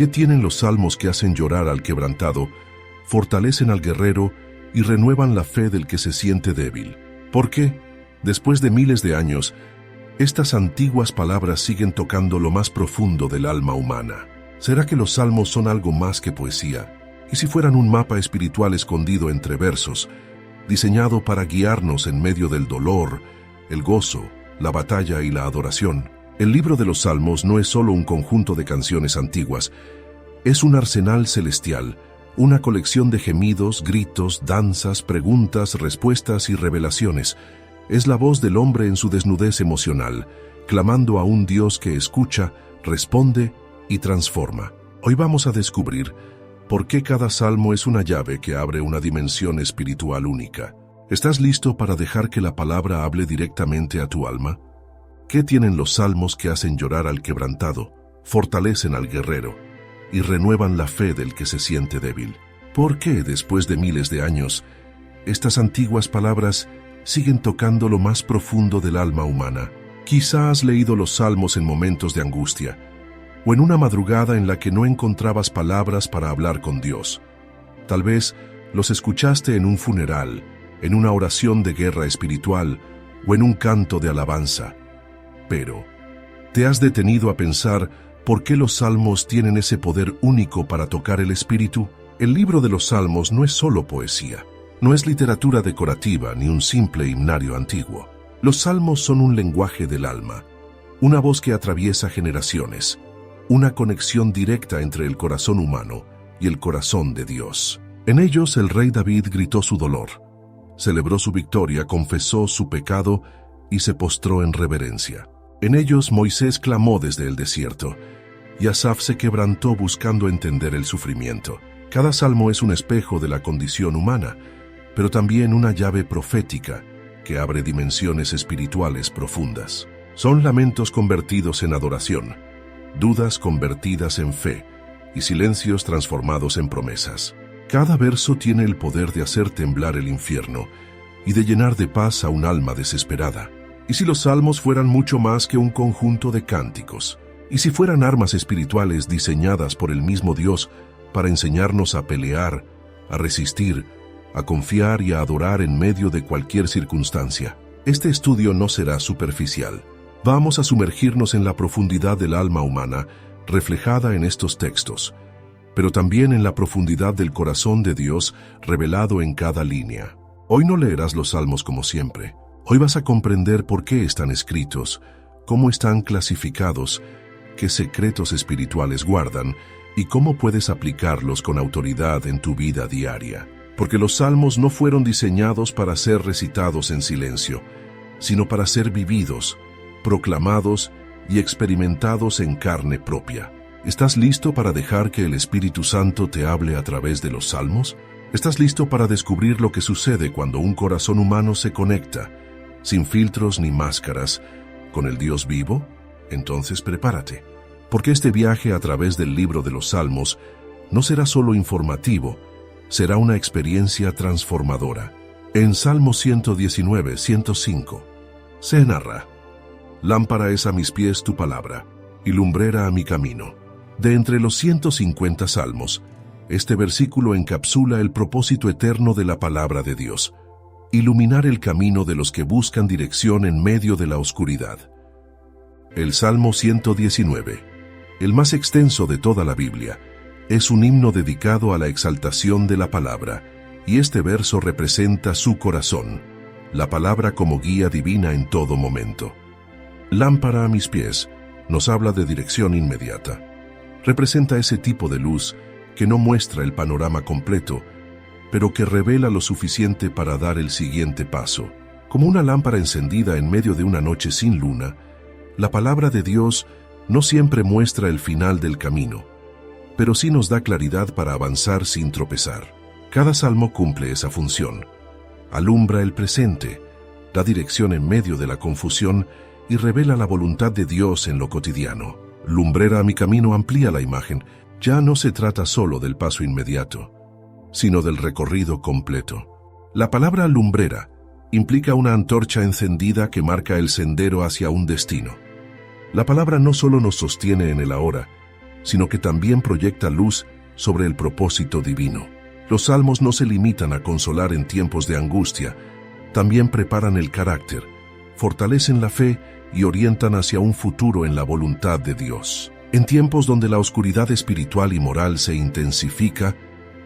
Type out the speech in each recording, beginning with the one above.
¿Qué tienen los salmos que hacen llorar al quebrantado, fortalecen al guerrero y renuevan la fe del que se siente débil? ¿Por qué, después de miles de años, estas antiguas palabras siguen tocando lo más profundo del alma humana? ¿Será que los salmos son algo más que poesía? ¿Y si fueran un mapa espiritual escondido entre versos, diseñado para guiarnos en medio del dolor, el gozo, la batalla y la adoración? El libro de los Salmos no es solo un conjunto de canciones antiguas, es un arsenal celestial, una colección de gemidos, gritos, danzas, preguntas, respuestas y revelaciones. Es la voz del hombre en su desnudez emocional, clamando a un Dios que escucha, responde y transforma. Hoy vamos a descubrir por qué cada salmo es una llave que abre una dimensión espiritual única. ¿Estás listo para dejar que la palabra hable directamente a tu alma? ¿Qué tienen los salmos que hacen llorar al quebrantado, fortalecen al guerrero y renuevan la fe del que se siente débil? ¿Por qué, después de miles de años, estas antiguas palabras siguen tocando lo más profundo del alma humana? Quizá has leído los salmos en momentos de angustia, o en una madrugada en la que no encontrabas palabras para hablar con Dios. Tal vez los escuchaste en un funeral, en una oración de guerra espiritual o en un canto de alabanza. Pero, ¿te has detenido a pensar por qué los salmos tienen ese poder único para tocar el espíritu? El libro de los salmos no es solo poesía, no es literatura decorativa ni un simple himnario antiguo. Los salmos son un lenguaje del alma, una voz que atraviesa generaciones, una conexión directa entre el corazón humano y el corazón de Dios. En ellos el rey David gritó su dolor, celebró su victoria, confesó su pecado y se postró en reverencia. En ellos Moisés clamó desde el desierto, y Asaf se quebrantó buscando entender el sufrimiento. Cada salmo es un espejo de la condición humana, pero también una llave profética que abre dimensiones espirituales profundas. Son lamentos convertidos en adoración, dudas convertidas en fe y silencios transformados en promesas. Cada verso tiene el poder de hacer temblar el infierno y de llenar de paz a un alma desesperada. ¿Y si los salmos fueran mucho más que un conjunto de cánticos? ¿Y si fueran armas espirituales diseñadas por el mismo Dios para enseñarnos a pelear, a resistir, a confiar y a adorar en medio de cualquier circunstancia? Este estudio no será superficial. Vamos a sumergirnos en la profundidad del alma humana, reflejada en estos textos, pero también en la profundidad del corazón de Dios revelado en cada línea. Hoy no leerás los salmos como siempre. Hoy vas a comprender por qué están escritos, cómo están clasificados, qué secretos espirituales guardan y cómo puedes aplicarlos con autoridad en tu vida diaria. Porque los salmos no fueron diseñados para ser recitados en silencio, sino para ser vividos, proclamados y experimentados en carne propia. ¿Estás listo para dejar que el Espíritu Santo te hable a través de los salmos? ¿Estás listo para descubrir lo que sucede cuando un corazón humano se conecta, sin filtros ni máscaras, con el Dios vivo? Entonces prepárate, porque este viaje a través del libro de los Salmos no será solo informativo, será una experiencia transformadora. En Salmo 119, 105, se narra: Lámpara es a mis pies tu palabra, y lumbrera a mi camino. De entre los 150 salmos, este versículo encapsula el propósito eterno de la palabra de Dios: iluminar el camino de los que buscan dirección en medio de la oscuridad. El Salmo 119, el más extenso de toda la Biblia, es un himno dedicado a la exaltación de la palabra, y este verso representa su corazón, la palabra como guía divina en todo momento. Lámpara a mis pies nos habla de dirección inmediata. Representa ese tipo de luz que no muestra el panorama completo, pero que revela lo suficiente para dar el siguiente paso. Como una lámpara encendida en medio de una noche sin luna, la palabra de Dios no siempre muestra el final del camino, pero sí nos da claridad para avanzar sin tropezar. Cada salmo cumple esa función. Alumbra el presente, da dirección en medio de la confusión y revela la voluntad de Dios en lo cotidiano. Lumbrera a mi camino amplía la imagen. Ya no se trata solo del paso inmediato, sino del recorrido completo. La palabra lumbrera implica una antorcha encendida que marca el sendero hacia un destino. La palabra no solo nos sostiene en el ahora, sino que también proyecta luz sobre el propósito divino. Los salmos no se limitan a consolar en tiempos de angustia, también preparan el carácter, fortalecen la fe y orientan hacia un futuro en la voluntad de Dios. En tiempos donde la oscuridad espiritual y moral se intensifica,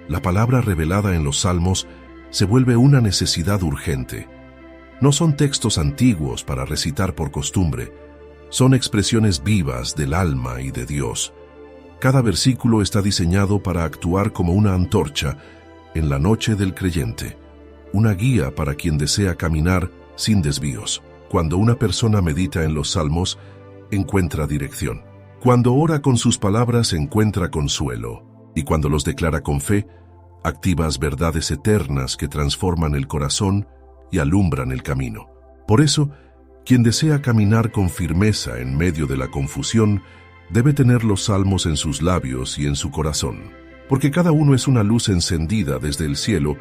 la palabra revelada en los salmos se vuelve una necesidad urgente. No son textos antiguos para recitar por costumbre, son expresiones vivas del alma y de Dios. Cada versículo está diseñado para actuar como una antorcha en la noche del creyente, una guía para quien desea caminar sin desvíos. Cuando una persona medita en los salmos, encuentra dirección. Cuando ora con sus palabras, encuentra consuelo. Y cuando los declara con fe, activas verdades eternas que transforman el corazón y alumbran el camino. Por eso, quien desea caminar con firmeza en medio de la confusión, debe tener los salmos en sus labios y en su corazón, porque cada uno es una luz encendida desde el cielo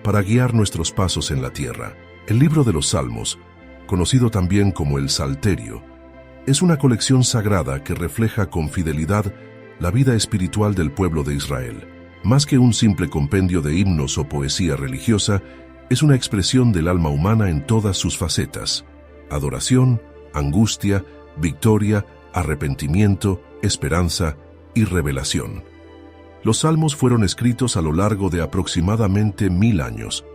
para guiar nuestros pasos en la tierra. El libro de los Salmos, conocido también como el Salterio, es una colección sagrada que refleja con fidelidad la vida espiritual del pueblo de Israel. Más que un simple compendio de himnos o poesía religiosa, es una expresión del alma humana en todas sus facetas: adoración, angustia, victoria, arrepentimiento, esperanza y revelación. Los salmos fueron escritos a lo largo de aproximadamente 1000 años,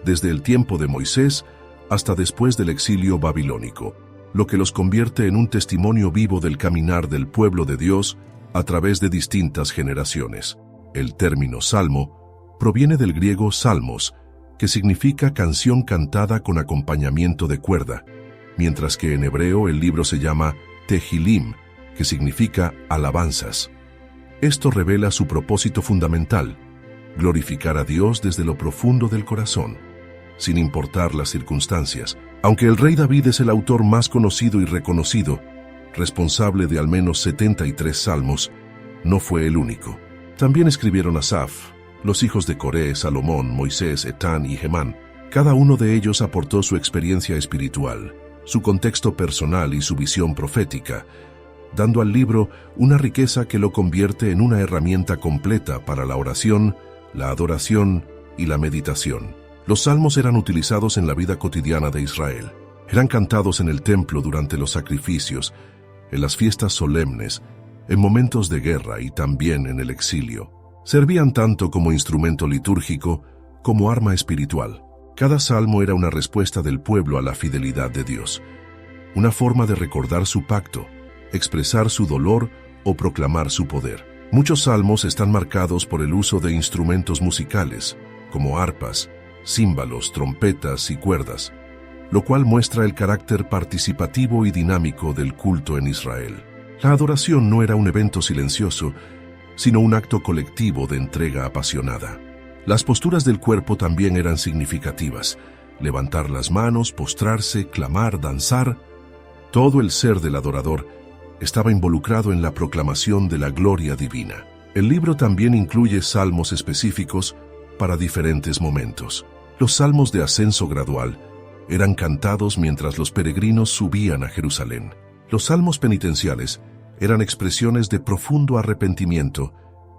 desde el tiempo de Moisés hasta después del exilio babilónico, lo que los convierte en un testimonio vivo del caminar del pueblo de Dios a través de distintas generaciones. El término salmo proviene del griego salmos, que significa canción cantada con acompañamiento de cuerda, mientras que en hebreo el libro se llama Tehilim, que significa alabanzas. Esto revela su propósito fundamental: glorificar a Dios desde lo profundo del corazón, sin importar las circunstancias. Aunque el rey David es el autor más conocido y reconocido, responsable de al menos 73 salmos, no fue el único. También escribieron Asaf, los hijos de Coré, Salomón, Moisés, Etán y Hemán. Cada uno de ellos aportó su experiencia espiritual, su contexto personal y su visión profética, dando al libro una riqueza que lo convierte en una herramienta completa para la oración, la adoración y la meditación. Los salmos eran utilizados en la vida cotidiana de Israel. Eran cantados en el templo durante los sacrificios, en las fiestas solemnes, en momentos de guerra y también en el exilio. Servían tanto como instrumento litúrgico como arma espiritual. Cada salmo era una respuesta del pueblo a la fidelidad de Dios, una forma de recordar su pacto, expresar su dolor o proclamar su poder. Muchos salmos están marcados por el uso de instrumentos musicales, como arpas, címbalos, trompetas y cuerdas, lo cual muestra el carácter participativo y dinámico del culto en Israel. La adoración no era un evento silencioso, sino un acto colectivo de entrega apasionada. Las posturas del cuerpo también eran significativas: levantar las manos, postrarse, clamar, danzar. Todo el ser del adorador estaba involucrado en la proclamación de la gloria divina. El libro también incluye salmos específicos para diferentes momentos. Los salmos de ascenso gradual eran cantados mientras los peregrinos subían a Jerusalén. Los salmos penitenciales eran expresiones de profundo arrepentimiento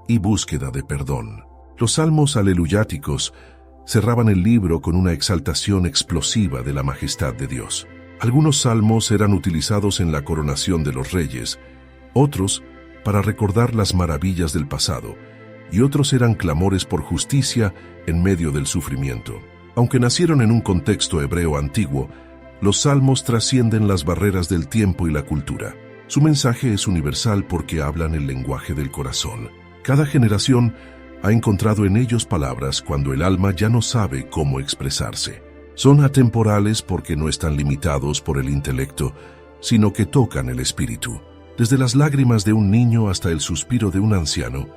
y búsqueda de perdón. Los salmos aleluyáticos cerraban el libro con una exaltación explosiva de la majestad de Dios. Algunos salmos eran utilizados en la coronación de los reyes, otros para recordar las maravillas del pasado, y otros eran clamores por justicia en medio del sufrimiento. Aunque nacieron en un contexto hebreo antiguo, los salmos trascienden las barreras del tiempo y la cultura. Su mensaje es universal porque hablan el lenguaje del corazón. Cada generación ha encontrado en ellos palabras cuando el alma ya no sabe cómo expresarse. Son atemporales porque no están limitados por el intelecto, sino que tocan el espíritu. Desde las lágrimas de un niño hasta el suspiro de un anciano,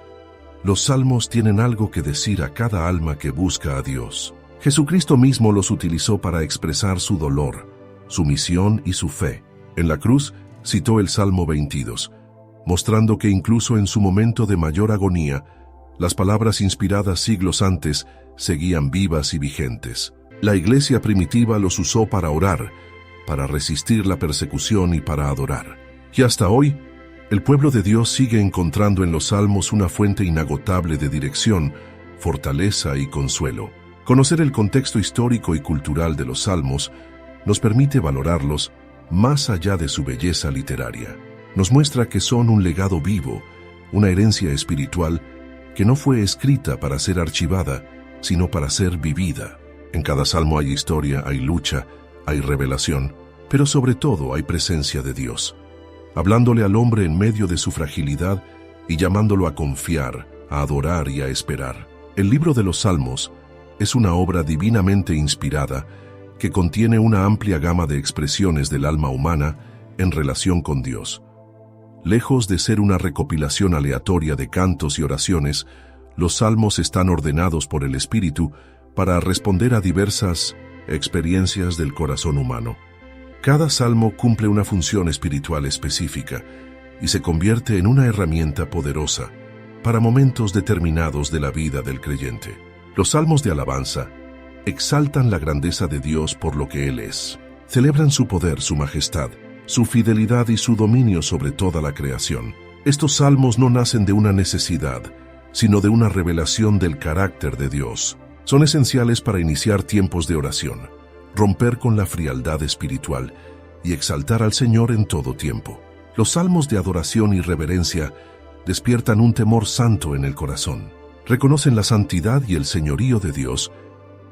los salmos tienen algo que decir a cada alma que busca a Dios. Jesucristo mismo los utilizó para expresar su dolor, su misión y su fe. En la cruz citó el Salmo 22, mostrando que incluso en su momento de mayor agonía, las palabras inspiradas siglos antes seguían vivas y vigentes. La iglesia primitiva los usó para orar, para resistir la persecución y para adorar. Y hasta hoy, El pueblo de Dios sigue encontrando en los salmos una fuente inagotable de dirección, fortaleza y consuelo. Conocer el contexto histórico y cultural de los salmos nos permite valorarlos más allá de su belleza literaria. Nos muestra que son un legado vivo, una herencia espiritual que no fue escrita para ser archivada, sino para ser vivida. En cada salmo hay historia, hay lucha, hay revelación, pero sobre todo hay presencia de Dios, hablándole al hombre en medio de su fragilidad y llamándolo a confiar, a adorar y a esperar. El libro de los Salmos es una obra divinamente inspirada que contiene una amplia gama de expresiones del alma humana en relación con Dios. Lejos de ser una recopilación aleatoria de cantos y oraciones, los salmos están ordenados por el Espíritu para responder a diversas experiencias del corazón humano. Cada salmo cumple una función espiritual específica y se convierte en una herramienta poderosa para momentos determinados de la vida del creyente. Los salmos de alabanza exaltan la grandeza de Dios por lo que Él es. Celebran su poder, su majestad, su fidelidad y su dominio sobre toda la creación. Estos salmos no nacen de una necesidad, sino de una revelación del carácter de Dios. Son esenciales para iniciar tiempos de oración, romper con la frialdad espiritual y exaltar al Señor en todo tiempo. Los salmos de adoración y reverencia despiertan un temor santo en el corazón. Reconocen la santidad y el señorío de Dios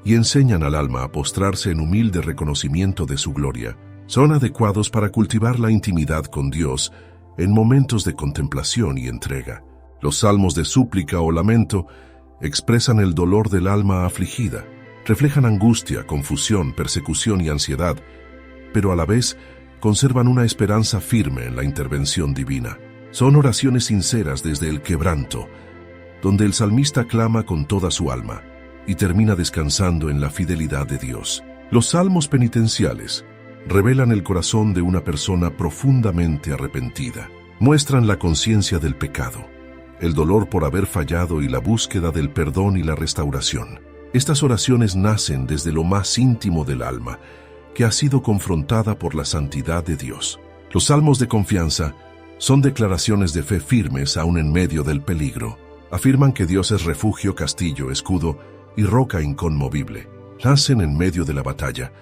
y enseñan al alma a postrarse en humilde reconocimiento de su gloria. Son adecuados para cultivar la intimidad con Dios en momentos de contemplación y entrega. Los salmos de súplica o lamento expresan el dolor del alma afligida, reflejan angustia, confusión, persecución y ansiedad, pero a la vez conservan una esperanza firme en la intervención divina. Son oraciones sinceras desde el quebranto, donde el salmista clama con toda su alma y termina descansando en la fidelidad de Dios. Los salmos penitenciales revelan el corazón de una persona profundamente arrepentida. Muestran la conciencia del pecado, el dolor por haber fallado y la búsqueda del perdón y la restauración. Estas oraciones nacen desde lo más íntimo del alma, que ha sido confrontada por la santidad de Dios. Los salmos de confianza son declaraciones de fe firmes aún en medio del peligro. Afirman que Dios es refugio, castillo, escudo y roca inconmovible. Nacen en medio de la batalla,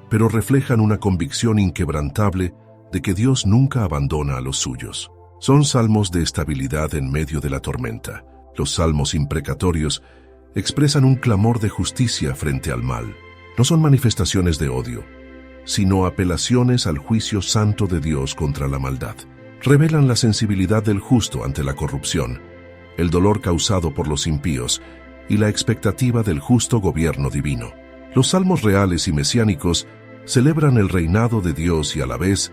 pero reflejan una convicción inquebrantable de que Dios nunca abandona a los suyos. Son salmos de estabilidad en medio de la tormenta. Los salmos imprecatorios expresan un clamor de justicia frente al mal. No son manifestaciones de odio, sino apelaciones al juicio santo de Dios contra la maldad. Revelan la sensibilidad del justo ante la corrupción, el dolor causado por los impíos y la expectativa del justo gobierno divino. Los salmos reales y mesiánicos celebran el reinado de Dios y a la vez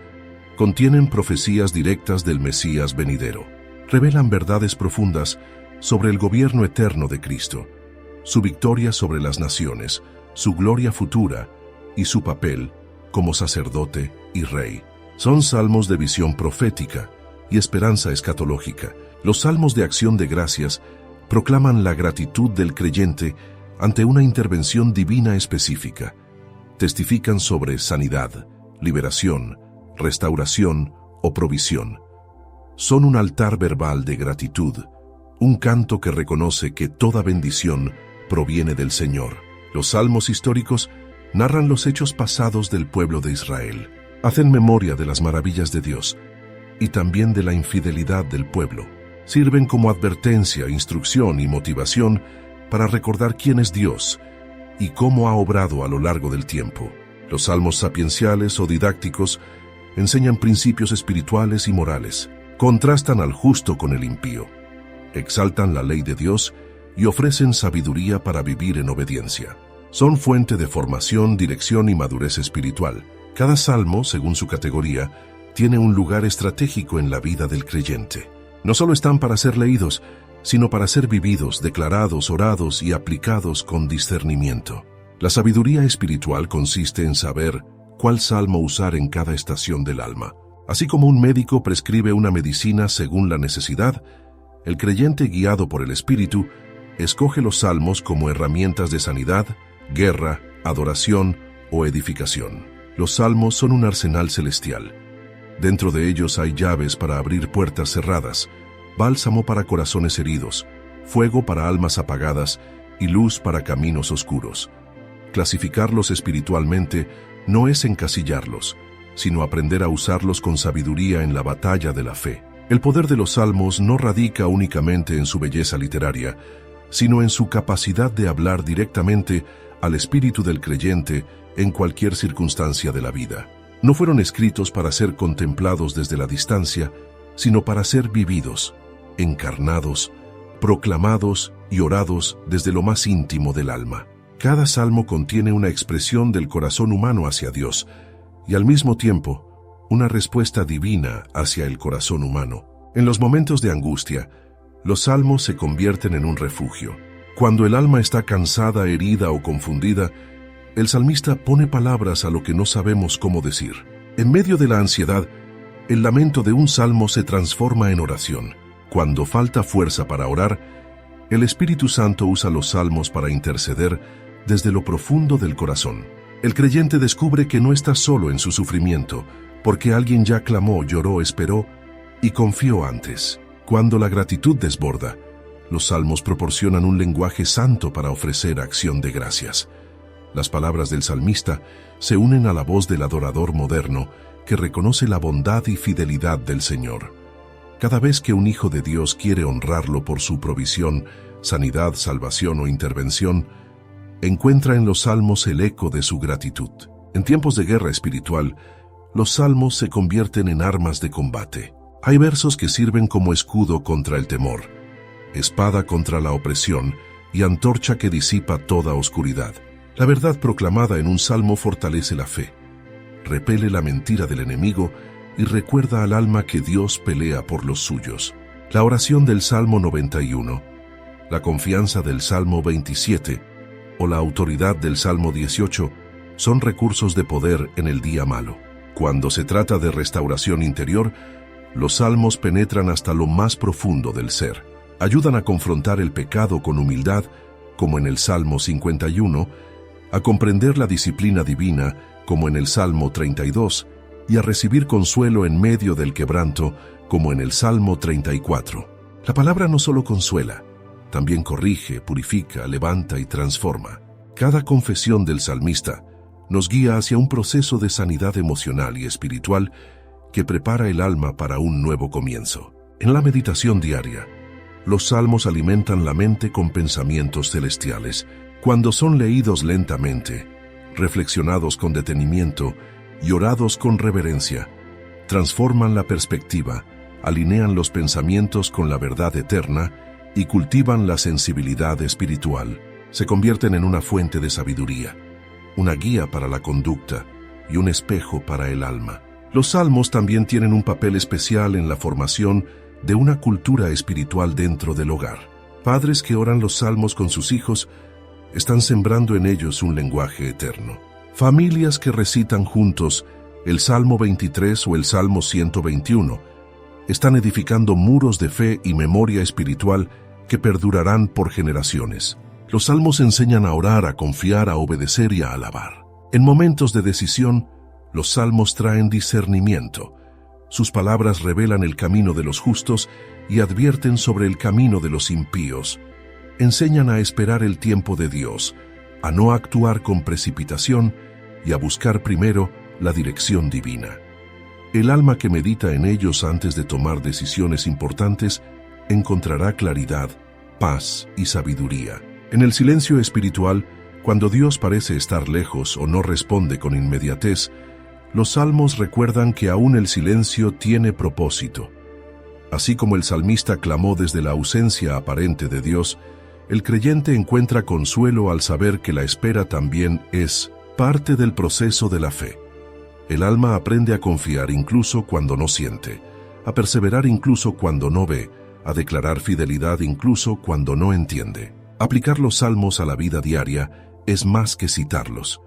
contienen profecías directas del Mesías venidero. Revelan verdades profundas sobre el gobierno eterno de Cristo, su victoria sobre las naciones, su gloria futura y su papel como sacerdote y rey. Son salmos de visión profética y esperanza escatológica. Los salmos de acción de gracias proclaman la gratitud del creyente ante una intervención divina específica. Testifican sobre sanidad, liberación, restauración o provisión. Son un altar verbal de gratitud, un canto que reconoce que toda bendición proviene del Señor. Los salmos históricos narran los hechos pasados del pueblo de Israel. Hacen memoria de las maravillas de Dios y también de la infidelidad del pueblo. Sirven como advertencia, instrucción y motivación para recordar quién es Dios y cómo ha obrado a lo largo del tiempo. Los salmos sapienciales o didácticos enseñan principios espirituales y morales, contrastan al justo con el impío, exaltan la ley de Dios y ofrecen sabiduría para vivir en obediencia. Son fuente de formación, dirección y madurez espiritual. Cada salmo, según su categoría, tiene un lugar estratégico en la vida del creyente. No solo están para ser leídos, sino para ser vividos, declarados, orados y aplicados con discernimiento. La sabiduría espiritual consiste en saber cuál salmo usar en cada estación del alma. Así como un médico prescribe una medicina según la necesidad, el creyente guiado por el Espíritu escoge los salmos como herramientas de sanidad, guerra, adoración o edificación. Los salmos son un arsenal celestial, Dentro de ellos hay llaves para abrir puertas cerradas, bálsamo para corazones heridos, fuego para almas apagadas y luz para caminos oscuros. Clasificarlos espiritualmente no es encasillarlos, sino aprender a usarlos con sabiduría en la batalla de la fe. El poder de los salmos no radica únicamente en su belleza literaria, sino en su capacidad de hablar directamente al espíritu del creyente en cualquier circunstancia de la vida. No fueron escritos para ser contemplados desde la distancia, sino para ser vividos, encarnados, proclamados y orados desde lo más íntimo del alma. Cada salmo contiene una expresión del corazón humano hacia Dios y al mismo tiempo una respuesta divina hacia el corazón humano. En los momentos de angustia, los salmos se convierten en un refugio. Cuando el alma está cansada, herida o confundida, el salmista pone palabras a lo que no sabemos cómo decir. En medio de la ansiedad, el lamento de un salmo se transforma en oración. Cuando falta fuerza para orar, el Espíritu Santo usa los salmos para interceder desde lo profundo del corazón. El creyente descubre que no está solo en su sufrimiento, porque alguien ya clamó, lloró, esperó y confió antes. Cuando la gratitud desborda, los salmos proporcionan un lenguaje santo para ofrecer acción de gracias. Las palabras del salmista se unen a la voz del adorador moderno que reconoce la bondad y fidelidad del Señor. Cada vez que un hijo de Dios quiere honrarlo por su provisión, sanidad, salvación o intervención, encuentra en los salmos el eco de su gratitud. En tiempos de guerra espiritual, los salmos se convierten en armas de combate. Hay versos que sirven como escudo contra el temor, espada contra la opresión y antorcha que disipa toda oscuridad. La verdad proclamada en un salmo fortalece la fe, repele la mentira del enemigo y recuerda al alma que Dios pelea por los suyos. La oración del Salmo 91, la confianza del Salmo 27 o la autoridad del Salmo 18 son recursos de poder en el día malo. Cuando se trata de restauración interior, los salmos penetran hasta lo más profundo del ser. Ayudan a confrontar el pecado con humildad, como en el Salmo 51, a comprender la disciplina divina, como en el Salmo 32, y a recibir consuelo en medio del quebranto, como en el Salmo 34. La palabra no solo consuela, también corrige, purifica, levanta y transforma. Cada confesión del salmista nos guía hacia un proceso de sanidad emocional y espiritual que prepara el alma para un nuevo comienzo. En la meditación diaria, los salmos alimentan la mente con pensamientos celestiales. Cuando son leídos lentamente, reflexionados con detenimiento y orados con reverencia, transforman la perspectiva, alinean los pensamientos con la verdad eterna y cultivan la sensibilidad espiritual. Se convierten en una fuente de sabiduría, una guía para la conducta y un espejo para el alma. Los salmos también tienen un papel especial en la formación de una cultura espiritual dentro del hogar. Padres que oran los salmos con sus hijos están sembrando en ellos un lenguaje eterno. Familias que recitan juntos el Salmo 23 o el Salmo 121 están edificando muros de fe y memoria espiritual que perdurarán por generaciones. Los salmos enseñan a orar, a confiar, a obedecer y a alabar. En momentos de decisión, los salmos traen discernimiento. Sus palabras revelan el camino de los justos y advierten sobre el camino de los impíos. Enseñan a esperar el tiempo de Dios, a no actuar con precipitación y a buscar primero la dirección divina. El alma que medita en ellos antes de tomar decisiones importantes encontrará claridad, paz y sabiduría. En el silencio espiritual, cuando Dios parece estar lejos o no responde con inmediatez, los salmos recuerdan que aún el silencio tiene propósito. Así como el salmista clamó desde la ausencia aparente de Dios, el creyente encuentra consuelo al saber que la espera también es parte del proceso de la fe. El alma aprende a confiar incluso cuando no siente, a perseverar incluso cuando no ve, a declarar fidelidad incluso cuando no entiende. Aplicar los salmos a la vida diaria es más que citarlos.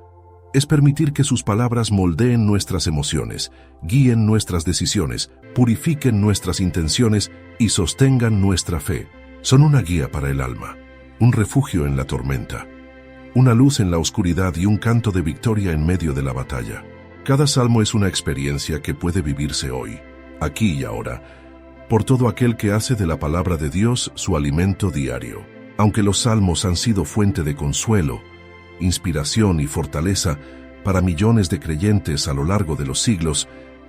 Es permitir que sus palabras moldeen nuestras emociones, guíen nuestras decisiones, purifiquen nuestras intenciones y sostengan nuestra fe. Son una guía para el alma, un refugio en la tormenta, una luz en la oscuridad y un canto de victoria en medio de la batalla. Cada salmo es una experiencia que puede vivirse hoy, aquí y ahora, por todo aquel que hace de la palabra de Dios su alimento diario. Aunque los salmos han sido fuente de consuelo, inspiración y fortaleza para millones de creyentes a lo largo de los siglos,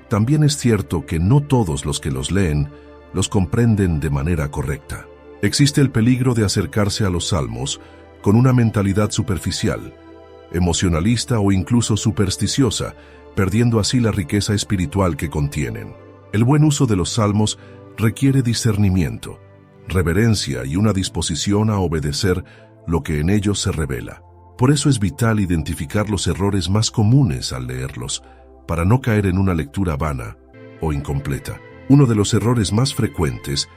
también es cierto que no todos los que los leen los comprenden de manera correcta. Existe el peligro de acercarse a los salmos con una mentalidad superficial, emocionalista o incluso supersticiosa, perdiendo así la riqueza espiritual que contienen. El buen uso de los salmos requiere discernimiento, reverencia y una disposición a obedecer lo que en ellos se revela. Por eso es vital identificar los errores más comunes al leerlos, para no caer en una lectura vana o incompleta. Uno de los errores más frecuentes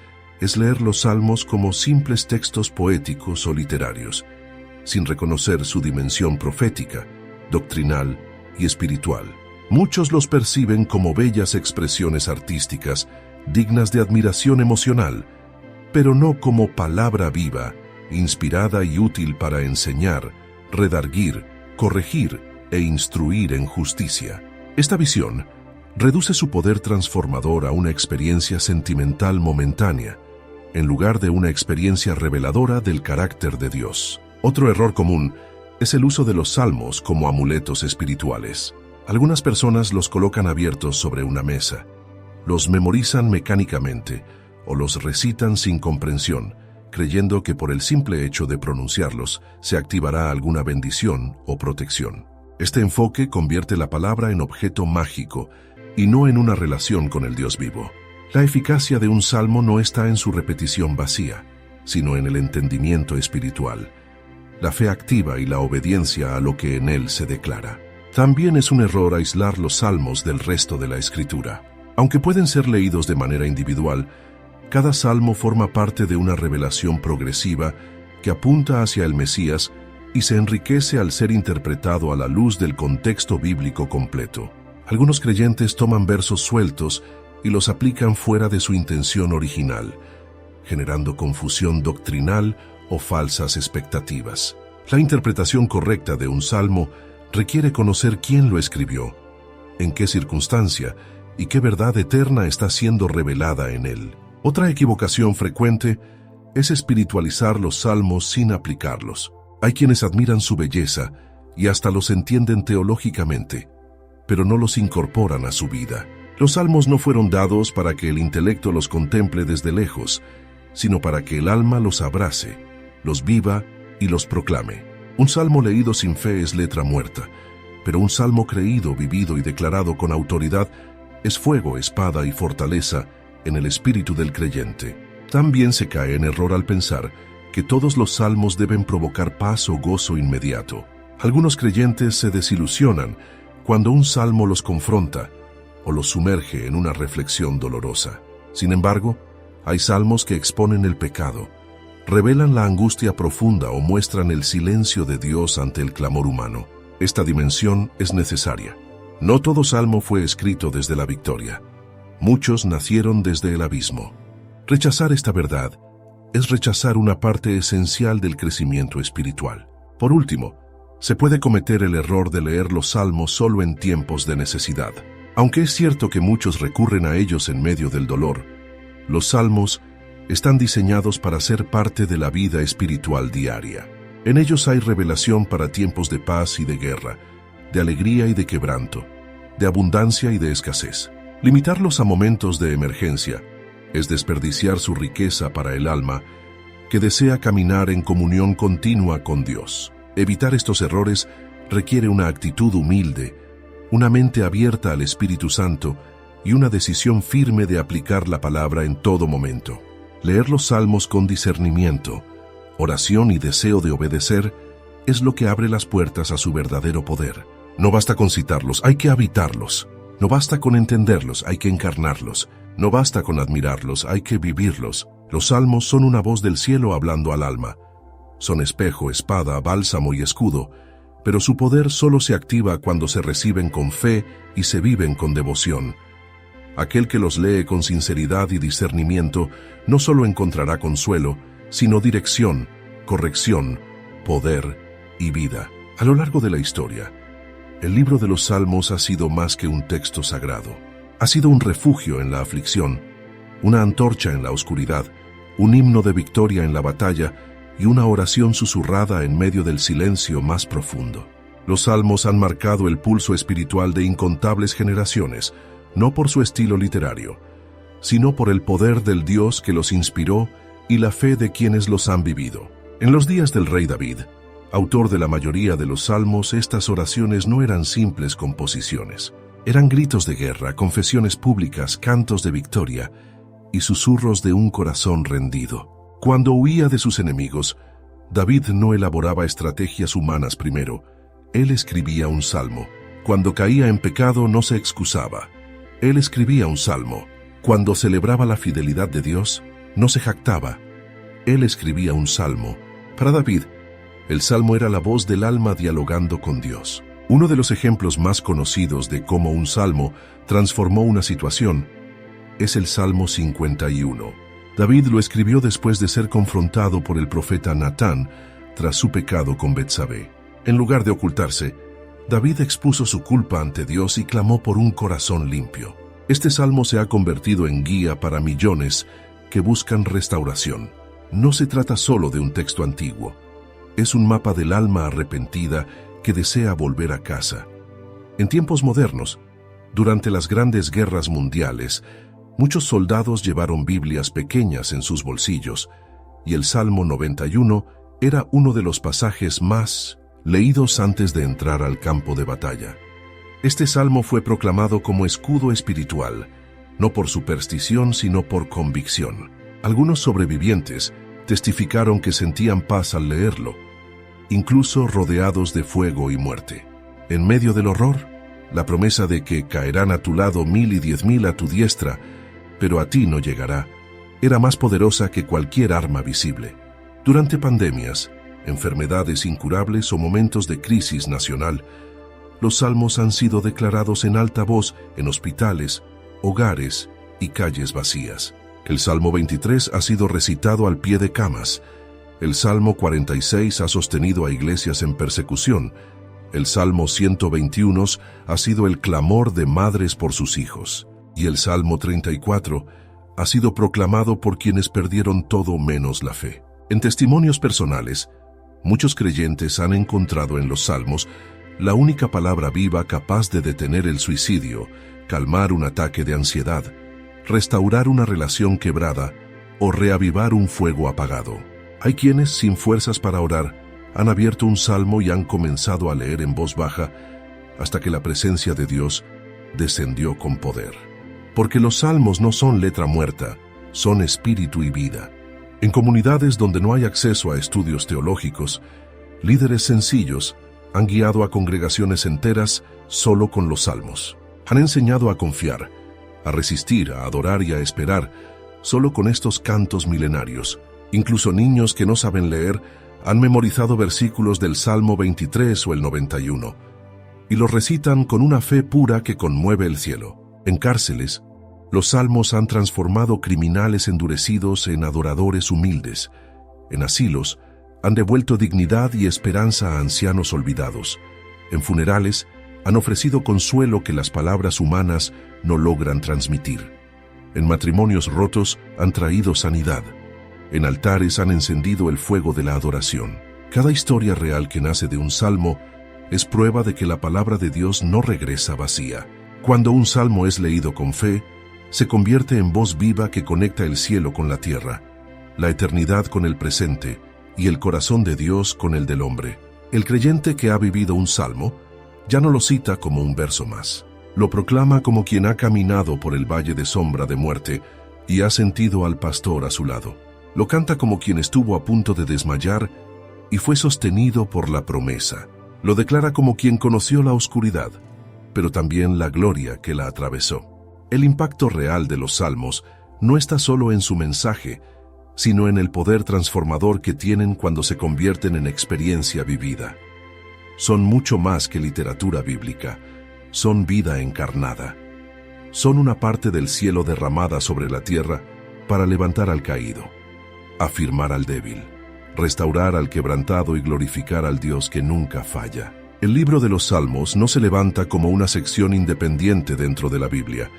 es leer los salmos como simples textos poéticos o literarios, sin reconocer su dimensión profética, doctrinal y espiritual. Muchos los perciben como bellas expresiones artísticas, dignas de admiración emocional, pero no como palabra viva, inspirada y útil para enseñar, redarguir, corregir e instruir en justicia. Esta visión reduce su poder transformador a una experiencia sentimental momentánea, en lugar de una experiencia reveladora del carácter de Dios. Otro error común es el uso de los salmos como amuletos espirituales. Algunas personas los colocan abiertos sobre una mesa, los memorizan mecánicamente o los recitan sin comprensión, creyendo que por el simple hecho de pronunciarlos se activará alguna bendición o protección. Este enfoque convierte la palabra en objeto mágico y no en una relación con el Dios vivo. La eficacia de un salmo no está en su repetición vacía, sino en el entendimiento espiritual, la fe activa y la obediencia a lo que en él se declara. También es un error aislar los salmos del resto de la Escritura. Aunque pueden ser leídos de manera individual, cada salmo forma parte de una revelación progresiva que apunta hacia el Mesías y se enriquece al ser interpretado a la luz del contexto bíblico completo. Algunos creyentes toman versos sueltos y los aplican fuera de su intención original, generando confusión doctrinal o falsas expectativas. La interpretación correcta de un salmo requiere conocer quién lo escribió, en qué circunstancia y qué verdad eterna está siendo revelada en él. Otra equivocación frecuente es espiritualizar los salmos sin aplicarlos. Hay quienes admiran su belleza y hasta los entienden teológicamente, pero no los incorporan a su vida. Los salmos no fueron dados para que el intelecto los contemple desde lejos, sino para que el alma los abrace, los viva y los proclame. Un salmo leído sin fe es letra muerta, pero un salmo creído, vivido y declarado con autoridad es fuego, espada y fortaleza en el espíritu del creyente. También se cae en error al pensar que todos los salmos deben provocar paz o gozo inmediato. Algunos creyentes se desilusionan cuando un salmo los confronta o los sumerge en una reflexión dolorosa. Sin embargo, hay salmos que exponen el pecado, revelan la angustia profunda o muestran el silencio de Dios ante el clamor humano. Esta dimensión es necesaria. No todo salmo fue escrito desde la victoria. Muchos nacieron desde el abismo. Rechazar esta verdad es rechazar una parte esencial del crecimiento espiritual. Por último, se puede cometer el error de leer los salmos solo en tiempos de necesidad. Aunque es cierto que muchos recurren a ellos en medio del dolor, los salmos están diseñados para ser parte de la vida espiritual diaria. En ellos hay revelación para tiempos de paz y de guerra, de alegría y de quebranto, de abundancia y de escasez. Limitarlos a momentos de emergencia es desperdiciar su riqueza para el alma que desea caminar en comunión continua con Dios. Evitar estos errores requiere una actitud humilde, una mente abierta al Espíritu Santo y una decisión firme de aplicar la palabra en todo momento. Leer los salmos con discernimiento, oración y deseo de obedecer es lo que abre las puertas a su verdadero poder. No basta con citarlos, hay que habitarlos. No basta con entenderlos, hay que encarnarlos. No basta con admirarlos, hay que vivirlos. Los salmos son una voz del cielo hablando al alma. Son espejo, espada, bálsamo y escudo, pero su poder solo se activa cuando se reciben con fe y se viven con devoción. Aquel que los lee con sinceridad y discernimiento no solo encontrará consuelo, sino dirección, corrección, poder y vida. A lo largo de la historia, El libro de los Salmos ha sido más que un texto sagrado. Ha sido un refugio en la aflicción, una antorcha en la oscuridad, un himno de victoria en la batalla y una oración susurrada en medio del silencio más profundo. Los Salmos han marcado el pulso espiritual de incontables generaciones, no por su estilo literario, sino por el poder del Dios que los inspiró y la fe de quienes los han vivido. En los días del rey David, autor de la mayoría de los Salmos, estas oraciones no eran simples composiciones. Eran gritos de guerra, confesiones públicas, cantos de victoria y susurros de un corazón rendido. Cuando huía de sus enemigos, David no elaboraba estrategias humanas primero. Él escribía un salmo. Cuando caía en pecado no se excusaba. Él escribía un salmo. Cuando celebraba la fidelidad de Dios, no se jactaba. Él escribía un salmo. Para David, el salmo era la voz del alma dialogando con Dios. Uno de los ejemplos más conocidos de cómo un salmo transformó una situación es el Salmo 51. David lo escribió después de ser confrontado por el profeta Natán tras su pecado con Betsabé. En lugar de ocultarse, David expuso su culpa ante Dios y clamó por un corazón limpio. Este salmo se ha convertido en guía para millones que buscan restauración. No se trata solo de un texto antiguo. Es un mapa del alma arrepentida que desea volver a casa. En tiempos modernos, durante las grandes guerras mundiales, muchos soldados llevaron Biblias pequeñas en sus bolsillos, y el Salmo 91 era uno de los pasajes más leídos antes de entrar al campo de batalla. Este salmo fue proclamado como escudo espiritual, no por superstición sino por convicción. Algunos sobrevivientes testificaron que sentían paz al leerlo, incluso rodeados de fuego y muerte. En medio del horror, la promesa de que caerán a tu lado 1000 y 10.000 a tu diestra, pero a ti no llegará, era más poderosa que cualquier arma visible. Durante pandemias, enfermedades incurables o momentos de crisis nacional, los salmos han sido declarados en alta voz en hospitales, hogares y calles vacías. El Salmo 23 ha sido recitado al pie de camas. El Salmo 46 ha sostenido a iglesias en persecución. El Salmo 121 ha sido el clamor de madres por sus hijos. Y el Salmo 34 ha sido proclamado por quienes perdieron todo menos la fe. En testimonios personales, muchos creyentes han encontrado en los Salmos la única palabra viva capaz de detener el suicidio, calmar un ataque de ansiedad, restaurar una relación quebrada o reavivar un fuego apagado. Hay quienes, sin fuerzas para orar, han abierto un salmo y han comenzado a leer en voz baja hasta que la presencia de Dios descendió con poder. Porque los salmos no son letra muerta, son espíritu y vida. En comunidades donde no hay acceso a estudios teológicos, líderes sencillos han guiado a congregaciones enteras solo con los salmos. Han enseñado a confiar, a resistir, a adorar y a esperar solo con estos cantos milenarios. Incluso niños que no saben leer han memorizado versículos del Salmo 23 o el 91 y los recitan con una fe pura que conmueve el cielo. En cárceles, los salmos han transformado criminales endurecidos en adoradores humildes. En asilos, han devuelto dignidad y esperanza a ancianos olvidados. En funerales, han ofrecido consuelo que las palabras humanas no logran transmitir. En matrimonios rotos, han traído sanidad. En altares han encendido el fuego de la adoración. Cada historia real que nace de un salmo es prueba de que la palabra de Dios no regresa vacía. Cuando un salmo es leído con fe, se convierte en voz viva que conecta el cielo con la tierra, la eternidad con el presente y el corazón de Dios con el del hombre. El creyente que ha vivido un salmo ya no lo cita como un verso más. Lo proclama como quien ha caminado por el valle de sombra de muerte y ha sentido al pastor a su lado. Lo canta como quien estuvo a punto de desmayar y fue sostenido por la promesa. Lo declara como quien conoció la oscuridad, pero también la gloria que la atravesó. El impacto real de los salmos no está solo en su mensaje, sino en el poder transformador que tienen cuando se convierten en experiencia vivida. Son mucho más que literatura bíblica, son vida encarnada. Son una parte del cielo derramada sobre la tierra para levantar al caído, afirmar al débil, restaurar al quebrantado y glorificar al Dios que nunca falla. El libro de los Salmos no se levanta como una sección independiente dentro de la Biblia,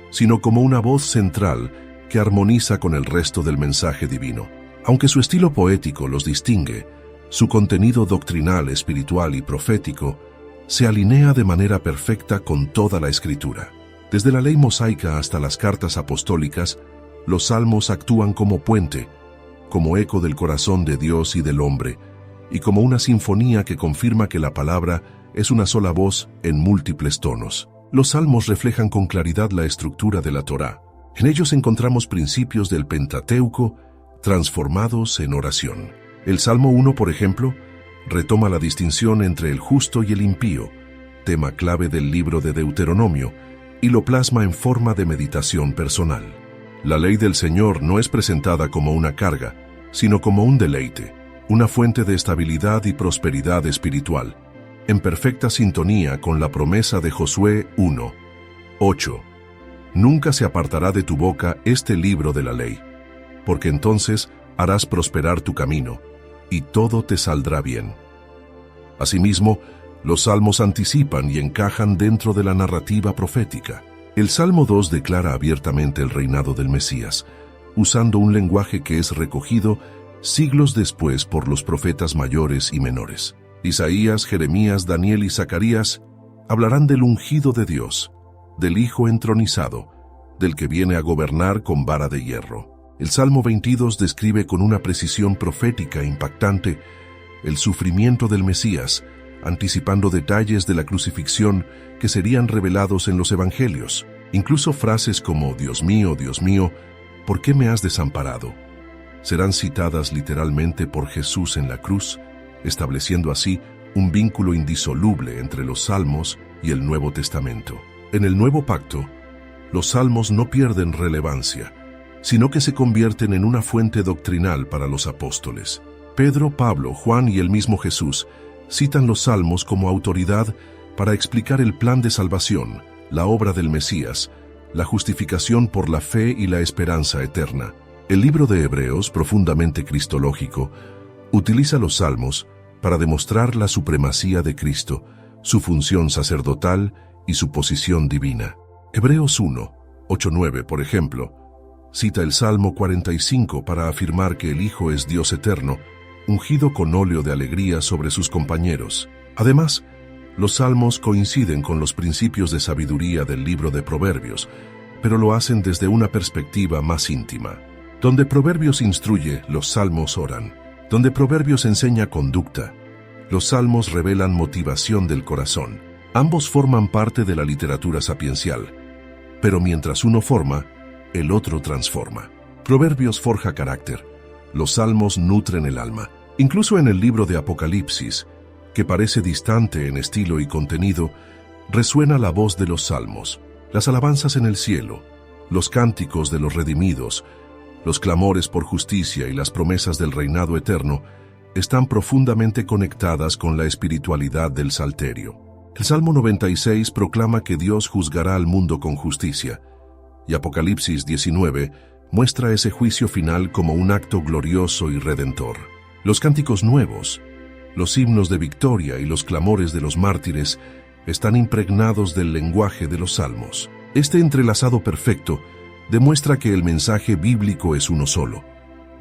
sino como una voz central que armoniza con el resto del mensaje divino. Aunque su estilo poético los distingue, su contenido doctrinal, espiritual y profético se alinea de manera perfecta con toda la Escritura. Desde la ley mosaica hasta las cartas apostólicas, los Salmos actúan como puente, como eco del corazón de Dios y del hombre, y como una sinfonía que confirma que la palabra es una sola voz en múltiples tonos. Los Salmos reflejan con claridad la estructura de la Torá. En ellos encontramos principios del Pentateuco transformados en oración. El Salmo 1, por ejemplo, retoma la distinción entre el justo y el impío, tema clave del libro de Deuteronomio, y lo plasma en forma de meditación personal. La ley del Señor no es presentada como una carga, sino como un deleite, una fuente de estabilidad y prosperidad espiritual, en perfecta sintonía con la promesa de Josué 1:8. Nunca se apartará de tu boca este libro de la ley, porque entonces harás prosperar tu camino, y todo te saldrá bien. Asimismo, los salmos anticipan y encajan dentro de la narrativa profética. El Salmo 2 declara abiertamente el reinado del Mesías, usando un lenguaje que es recogido siglos después por los profetas mayores y menores. Isaías, Jeremías, Daniel y Zacarías hablarán del ungido de Dios, del Hijo entronizado, del que viene a gobernar con vara de hierro. El Salmo 22 describe con una precisión profética impactante el sufrimiento del Mesías, anticipando detalles de la crucifixión que serían revelados en los Evangelios. Incluso frases como Dios mío, ¿por qué me has desamparado?, serán citadas literalmente por Jesús en la cruz, estableciendo así un vínculo indisoluble entre los Salmos y el Nuevo Testamento. En el Nuevo Pacto, los Salmos no pierden relevancia, sino que se convierten en una fuente doctrinal para los apóstoles. Pedro, Pablo, Juan y el mismo Jesús citan los Salmos como autoridad para explicar el plan de salvación, la obra del Mesías, la justificación por la fe y la esperanza eterna. El libro de Hebreos, profundamente cristológico, utiliza los Salmos para demostrar la supremacía de Cristo, su función sacerdotal y su posición divina. Hebreos 1:8-9, por ejemplo, cita el Salmo 45 para afirmar que el Hijo es Dios eterno, ungido con óleo de alegría sobre sus compañeros. Además, los Salmos coinciden con los principios de sabiduría del libro de Proverbios, pero lo hacen desde una perspectiva más íntima. Donde Proverbios instruye, los Salmos oran. Donde Proverbios enseña conducta, los Salmos revelan motivación del corazón. Ambos forman parte de la literatura sapiencial, pero mientras uno forma, el otro transforma. Proverbios forja carácter, los Salmos nutren el alma. Incluso en el libro de Apocalipsis, que parece distante en estilo y contenido, resuena la voz de los Salmos, las alabanzas en el cielo, los cánticos de los redimidos, los clamores por justicia y las promesas del reinado eterno están profundamente conectadas con la espiritualidad del Salterio. El Salmo 96 proclama que Dios juzgará al mundo con justicia, y Apocalipsis 19 muestra ese juicio final como un acto glorioso y redentor. Los cánticos nuevos, los himnos de victoria y los clamores de los mártires están impregnados del lenguaje de los Salmos. Este entrelazado perfecto demuestra que el mensaje bíblico es uno solo.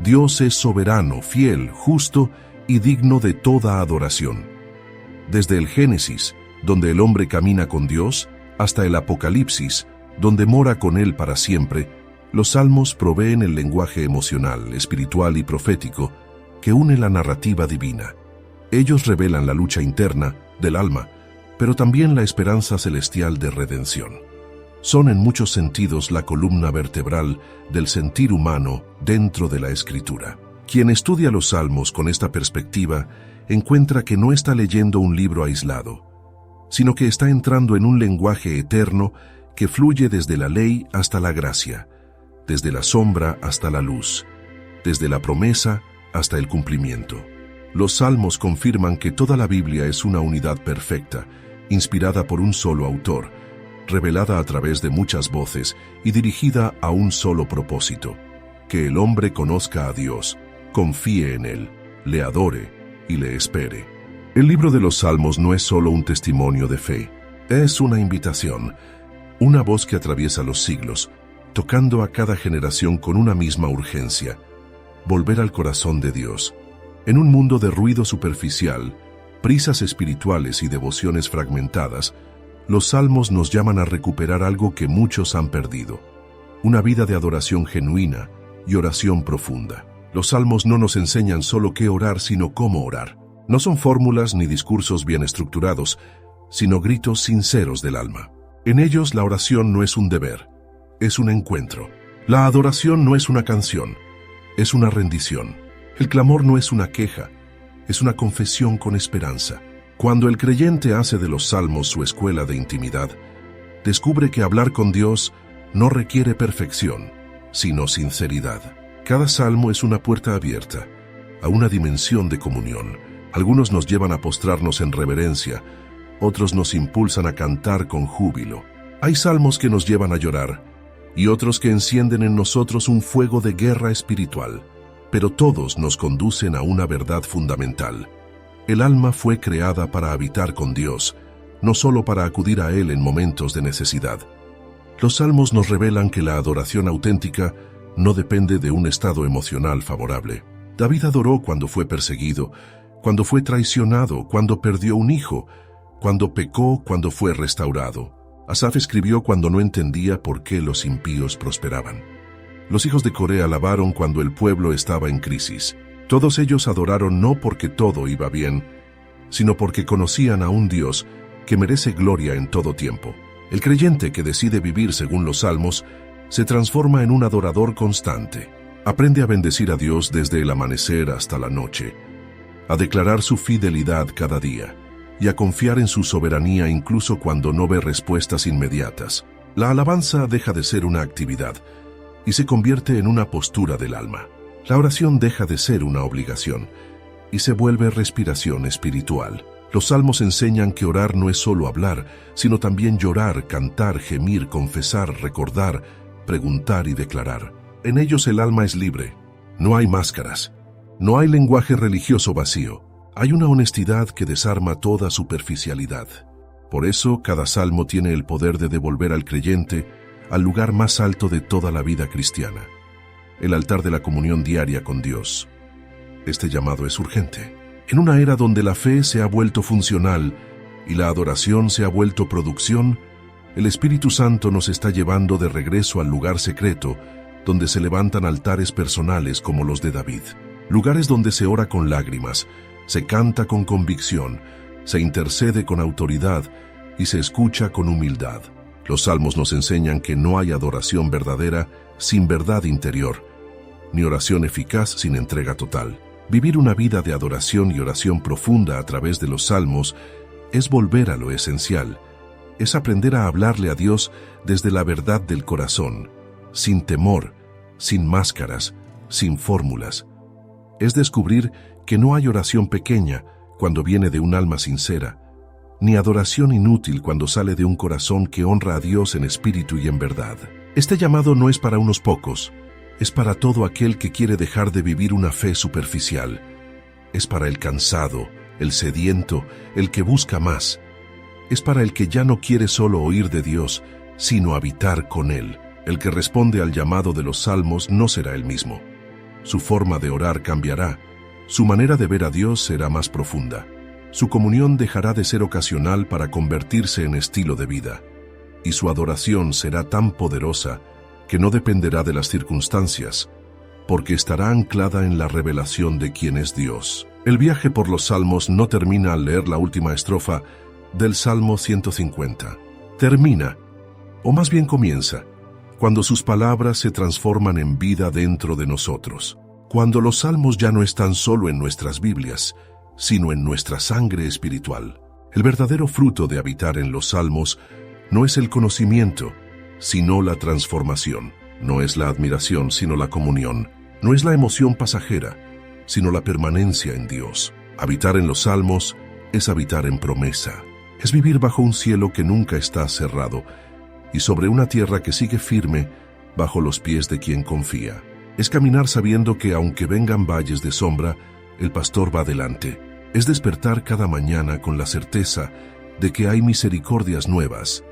Dios es soberano, fiel, justo y digno de toda adoración. Desde el Génesis, donde el hombre camina con Dios, hasta el Apocalipsis, donde mora con Él para siempre, los Salmos proveen el lenguaje emocional, espiritual y profético que une la narrativa divina. Ellos revelan la lucha interna del alma, pero también la esperanza celestial de redención. Son en muchos sentidos la columna vertebral del sentir humano dentro de la Escritura. Quien estudia los Salmos con esta perspectiva encuentra que no está leyendo un libro aislado, sino que está entrando en un lenguaje eterno que fluye desde la ley hasta la gracia, desde la sombra hasta la luz, desde la promesa hasta el cumplimiento. Los Salmos confirman que toda la Biblia es una unidad perfecta, inspirada por un solo autor, revelada a través de muchas voces y dirigida a un solo propósito: que el hombre conozca a Dios, confíe en Él, le adore y le espere. El libro de los Salmos no es solo un testimonio de fe, es una invitación, una voz que atraviesa los siglos, tocando a cada generación con una misma urgencia: volver al corazón de Dios. En un mundo de ruido superficial, prisas espirituales y devociones fragmentadas, los Salmos nos llaman a recuperar algo que muchos han perdido: una vida de adoración genuina y oración profunda. Los Salmos no nos enseñan solo qué orar, sino cómo orar. No son fórmulas ni discursos bien estructurados, sino gritos sinceros del alma. En ellos la oración no es un deber, es un encuentro. La adoración no es una canción, es una rendición. El clamor no es una queja, es una confesión con esperanza. Cuando el creyente hace de los Salmos su escuela de intimidad, descubre que hablar con Dios no requiere perfección, sino sinceridad. Cada salmo es una puerta abierta a una dimensión de comunión. Algunos nos llevan a postrarnos en reverencia, otros nos impulsan a cantar con júbilo. Hay salmos que nos llevan a llorar y otros que encienden en nosotros un fuego de guerra espiritual. Pero todos nos conducen a una verdad fundamental: el alma fue creada para habitar con Dios, no solo para acudir a Él en momentos de necesidad. Los salmos nos revelan que la adoración auténtica no depende de un estado emocional favorable. David adoró cuando fue perseguido, cuando fue traicionado, cuando perdió un hijo, cuando pecó, cuando fue restaurado. Asaf escribió cuando no entendía por qué los impíos prosperaban. Los hijos de Coré alabaron cuando el pueblo estaba en crisis. Todos ellos adoraron no porque todo iba bien, sino porque conocían a un Dios que merece gloria en todo tiempo. El creyente que decide vivir según los Salmos se transforma en un adorador constante. Aprende a bendecir a Dios desde el amanecer hasta la noche, a declarar su fidelidad cada día y a confiar en su soberanía incluso cuando no ve respuestas inmediatas. La alabanza deja de ser una actividad y se convierte en una postura del alma. La oración deja de ser una obligación y se vuelve respiración espiritual. Los salmos enseñan que orar no es solo hablar, sino también llorar, cantar, gemir, confesar, recordar, preguntar y declarar. En ellos el alma es libre. No hay máscaras. No hay lenguaje religioso vacío. Hay una honestidad que desarma toda superficialidad. Por eso, cada salmo tiene el poder de devolver al creyente al lugar más alto de toda la vida cristiana: el altar de la comunión diaria con Dios. Este llamado es urgente. En una era donde la fe se ha vuelto funcional y la adoración se ha vuelto producción, el Espíritu Santo nos está llevando de regreso al lugar secreto, donde se levantan altares personales como los de David. Lugares donde se ora con lágrimas, se canta con convicción, se intercede con autoridad y se escucha con humildad. Los salmos nos enseñan que no hay adoración verdadera sin verdad interior, ni oración eficaz sin entrega total. Vivir una vida de adoración y oración profunda a través de los salmos es volver a lo esencial, es aprender a hablarle a Dios desde la verdad del corazón, sin temor, sin máscaras, sin fórmulas. Es descubrir que no hay oración pequeña cuando viene de un alma sincera, ni adoración inútil cuando sale de un corazón que honra a Dios en espíritu y en verdad. Este llamado no es para unos pocos, es para todo aquel que quiere dejar de vivir una fe superficial. Es para el cansado, el sediento, el que busca más. Es para el que ya no quiere solo oír de Dios, sino habitar con Él. El que responde al llamado de los salmos no será el mismo. Su forma de orar cambiará, su manera de ver a Dios será más profunda. Su comunión dejará de ser ocasional para convertirse en estilo de vida, y su adoración será tan poderosa que no dependerá de las circunstancias, porque estará anclada en la revelación de quién es Dios. El viaje por los salmos no termina al leer la última estrofa del Salmo 150. Termina, o más bien comienza, cuando sus palabras se transforman en vida dentro de nosotros. Cuando los salmos ya no están solo en nuestras Biblias, sino en nuestra sangre espiritual. El verdadero fruto de habitar en los salmos no es el conocimiento, sino la transformación. No es la admiración, sino la comunión. No es la emoción pasajera, sino la permanencia en Dios. Habitar en los salmos es habitar en promesa. Es vivir bajo un cielo que nunca está cerrado y sobre una tierra que sigue firme bajo los pies de quien confía. Es caminar sabiendo que aunque vengan valles de sombra, el pastor va delante. Es despertar cada mañana con la certeza de que hay misericordias nuevas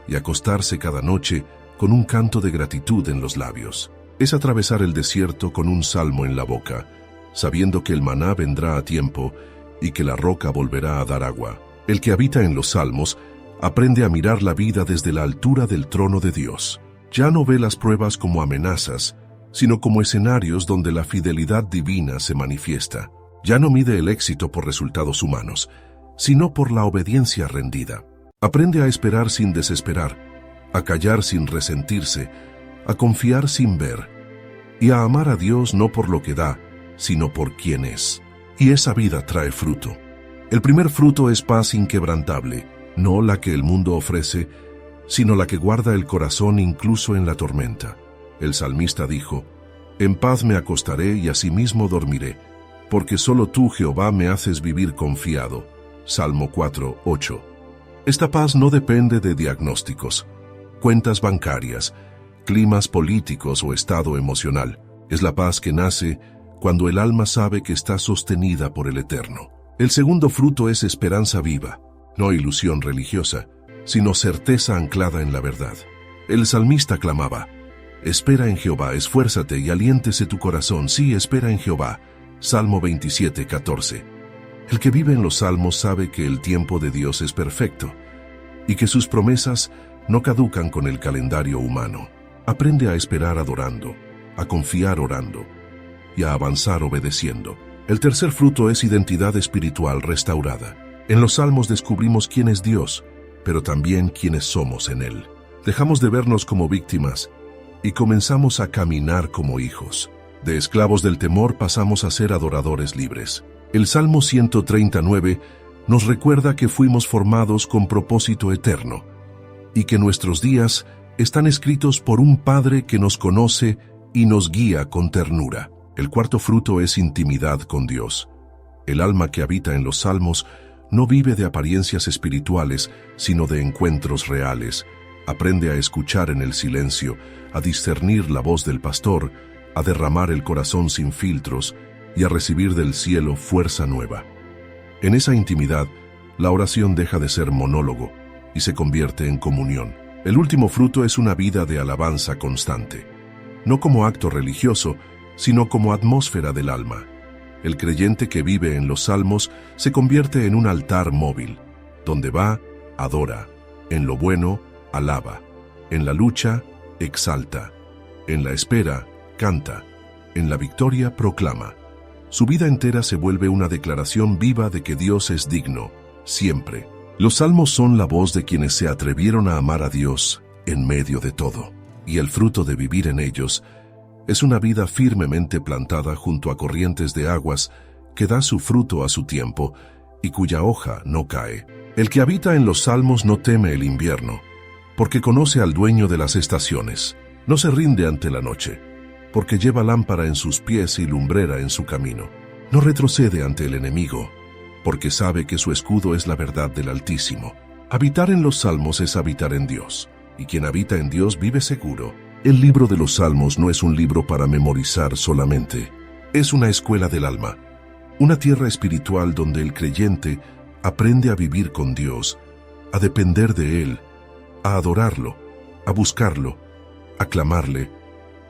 y acostarse cada noche con un canto de gratitud en los labios. Es atravesar el desierto con un salmo en la boca, sabiendo que el maná vendrá a tiempo y que la roca volverá a dar agua. El que habita en los salmos aprende a mirar la vida desde la altura del trono de Dios. Ya no ve las pruebas como amenazas, sino como escenarios donde la fidelidad divina se manifiesta. Ya no mide el éxito por resultados humanos, sino por la obediencia rendida. Aprende a esperar sin desesperar, a callar sin resentirse, a confiar sin ver, y a amar a Dios no por lo que da, sino por quien es. Y esa vida trae fruto. El primer fruto es paz inquebrantable, no la que el mundo ofrece, sino la que guarda el corazón incluso en la tormenta. El salmista dijo: «En paz me acostaré y asimismo dormiré, porque solo tú, Jehová, me haces vivir confiado». Salmo 4:8. Esta paz no depende de diagnósticos, cuentas bancarias, climas políticos o estado emocional. Es la paz que nace cuando el alma sabe que está sostenida por el Eterno. El segundo fruto es esperanza viva, no ilusión religiosa, sino certeza anclada en la verdad. El salmista clamaba: «Espera en Jehová, esfuérzate y aliéntese tu corazón, sí, espera en Jehová». Salmo 27:14. El que vive en los salmos sabe que el tiempo de Dios es perfecto y que sus promesas no caducan con el calendario humano. Aprende a esperar adorando, a confiar orando y a avanzar obedeciendo. El tercer fruto es identidad espiritual restaurada. En los salmos descubrimos quién es Dios, pero también quiénes somos en Él. Dejamos de vernos como víctimas y comenzamos a caminar como hijos. De esclavos del temor pasamos a ser adoradores libres. El Salmo 139 nos recuerda que fuimos formados con propósito eterno y que nuestros días están escritos por un Padre que nos conoce y nos guía con ternura. El cuarto fruto es intimidad con Dios. El alma que habita en los salmos no vive de apariencias espirituales, sino de encuentros reales. Aprende a escuchar en el silencio, a discernir la voz del pastor, a derramar el corazón sin filtros y a recibir del cielo fuerza nueva. En esa intimidad, la oración deja de ser monólogo y se convierte en comunión. El último fruto es una vida de alabanza constante, no como acto religioso, sino como atmósfera del alma. El creyente que vive en los salmos se convierte en un altar móvil, donde va, adora, en lo bueno, alaba, en la lucha, exalta, en la espera, canta, en la victoria, proclama. Su vida entera se vuelve una declaración viva de que Dios es digno, siempre. Los salmos son la voz de quienes se atrevieron a amar a Dios en medio de todo, y el fruto de vivir en ellos es una vida firmemente plantada junto a corrientes de aguas que da su fruto a su tiempo y cuya hoja no cae. El que habita en los salmos no teme el invierno, porque conoce al dueño de las estaciones. No se rinde ante la noche, porque lleva lámpara en sus pies y lumbrera en su camino. No retrocede ante el enemigo, porque sabe que su escudo es la verdad del Altísimo. Habitar en los salmos es habitar en Dios, y quien habita en Dios vive seguro. El libro de los salmos no es un libro para memorizar solamente. Es una escuela del alma, una tierra espiritual donde el creyente aprende a vivir con Dios, a depender de Él, a adorarlo, a buscarlo, a clamarle,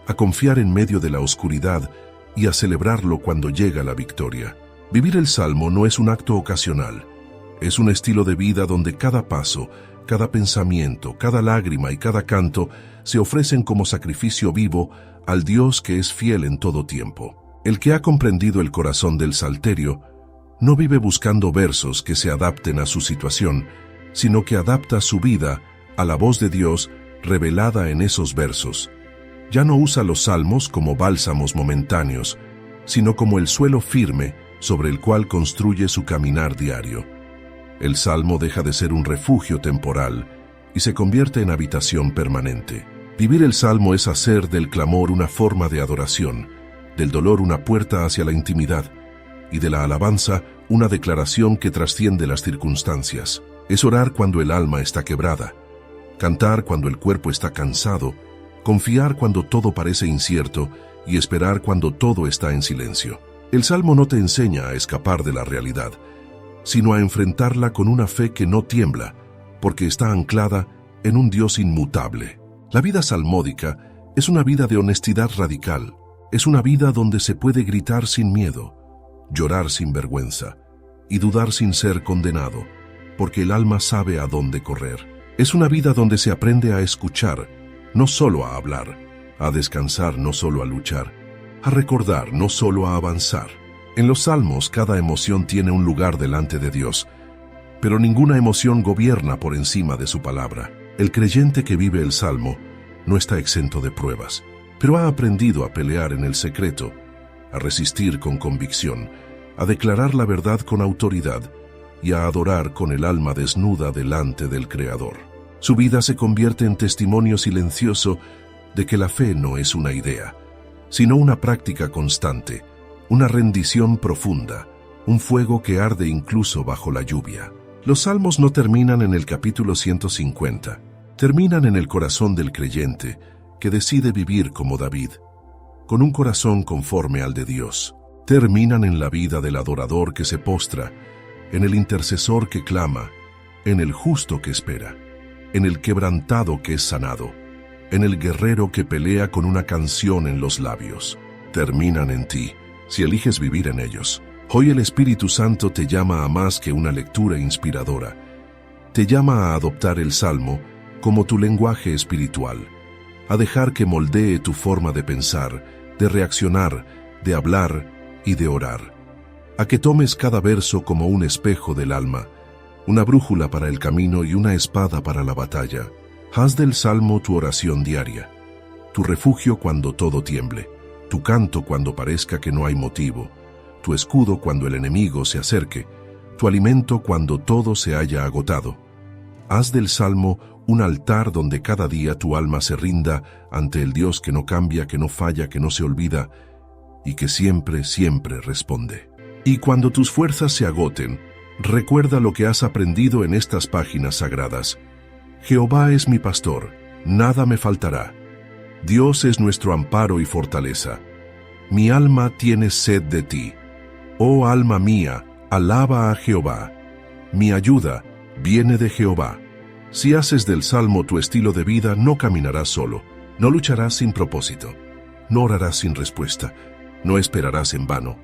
a confiar en medio de la oscuridad y a celebrarlo cuando llega la victoria. Vivir el Salmo no es un acto ocasional, es un estilo de vida donde cada paso, cada pensamiento, cada lágrima y cada canto se ofrecen como sacrificio vivo al Dios que es fiel en todo tiempo. El que ha comprendido el corazón del salterio no vive buscando versos que se adapten a su situación, sino que adapta su vida a la voz de Dios revelada en esos versos. Ya no usa los salmos como bálsamos momentáneos, sino como el suelo firme sobre el cual construye su caminar diario. El salmo deja de ser un refugio temporal y se convierte en habitación permanente. Vivir el salmo es hacer del clamor una forma de adoración, del dolor una puerta hacia la intimidad y de la alabanza una declaración que trasciende las circunstancias. Es orar cuando el alma está quebrada, cantar cuando el cuerpo está cansado, confiar cuando todo parece incierto y esperar cuando todo está en silencio. El Salmo no te enseña a escapar de la realidad, sino a enfrentarla con una fe que no tiembla, porque está anclada en un Dios inmutable. La vida salmódica es una vida de honestidad radical, es una vida donde se puede gritar sin miedo, llorar sin vergüenza y dudar sin ser condenado, porque el alma sabe a dónde correr. Es una vida donde se aprende a escuchar, no solo a hablar, a descansar, no solo a luchar, a recordar, no solo a avanzar. En los salmos cada emoción tiene un lugar delante de Dios, pero ninguna emoción gobierna por encima de su palabra. El creyente que vive el salmo no está exento de pruebas, pero ha aprendido a pelear en el secreto, a resistir con convicción, a declarar la verdad con autoridad y a adorar con el alma desnuda delante del Creador. Su vida se convierte en testimonio silencioso de que la fe no es una idea, sino una práctica constante, una rendición profunda, un fuego que arde incluso bajo la lluvia. Los salmos no terminan en el capítulo 150, terminan en el corazón del creyente que decide vivir como David, con un corazón conforme al de Dios. Terminan en la vida del adorador que se postra, en el intercesor que clama, en el justo que espera, en el quebrantado que es sanado, en el guerrero que pelea con una canción en los labios. Terminan en ti, si eliges vivir en ellos. Hoy el Espíritu Santo te llama a más que una lectura inspiradora. Te llama a adoptar el Salmo como tu lenguaje espiritual, a dejar que moldee tu forma de pensar, de reaccionar, de hablar y de orar, a que tomes cada verso como un espejo del alma, una brújula para el camino y una espada para la batalla. Haz del Salmo tu oración diaria, tu refugio cuando todo tiemble, tu canto cuando parezca que no hay motivo, tu escudo cuando el enemigo se acerque, tu alimento cuando todo se haya agotado. Haz del Salmo un altar donde cada día tu alma se rinda ante el Dios que no cambia, que no falla, que no se olvida y que siempre, siempre responde. Y cuando tus fuerzas se agoten, recuerda lo que has aprendido en estas páginas sagradas. Jehová es mi pastor, nada me faltará. Dios es nuestro amparo y fortaleza. Mi alma tiene sed de ti. Oh alma mía, alaba a Jehová. Mi ayuda viene de Jehová. Si haces del Salmo tu estilo de vida, no caminarás solo, no lucharás sin propósito, no orarás sin respuesta, no esperarás en vano,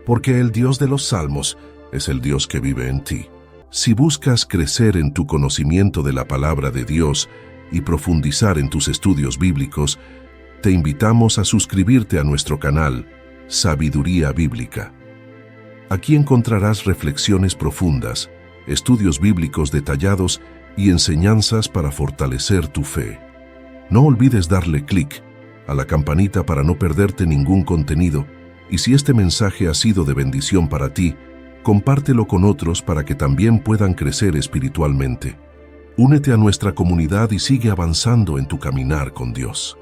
porque el Dios de los Salmos es el Dios que vive en ti. Si buscas crecer en tu conocimiento de la palabra de Dios y profundizar en tus estudios bíblicos, te invitamos a suscribirte a nuestro canal Sabiduría Bíblica. Aquí encontrarás reflexiones profundas, estudios bíblicos detallados y enseñanzas para fortalecer tu fe. No olvides darle clic a la campanita para no perderte ningún contenido, y si este mensaje ha sido de bendición para ti, compártelo con otros para que también puedan crecer espiritualmente. Únete a nuestra comunidad y sigue avanzando en tu caminar con Dios.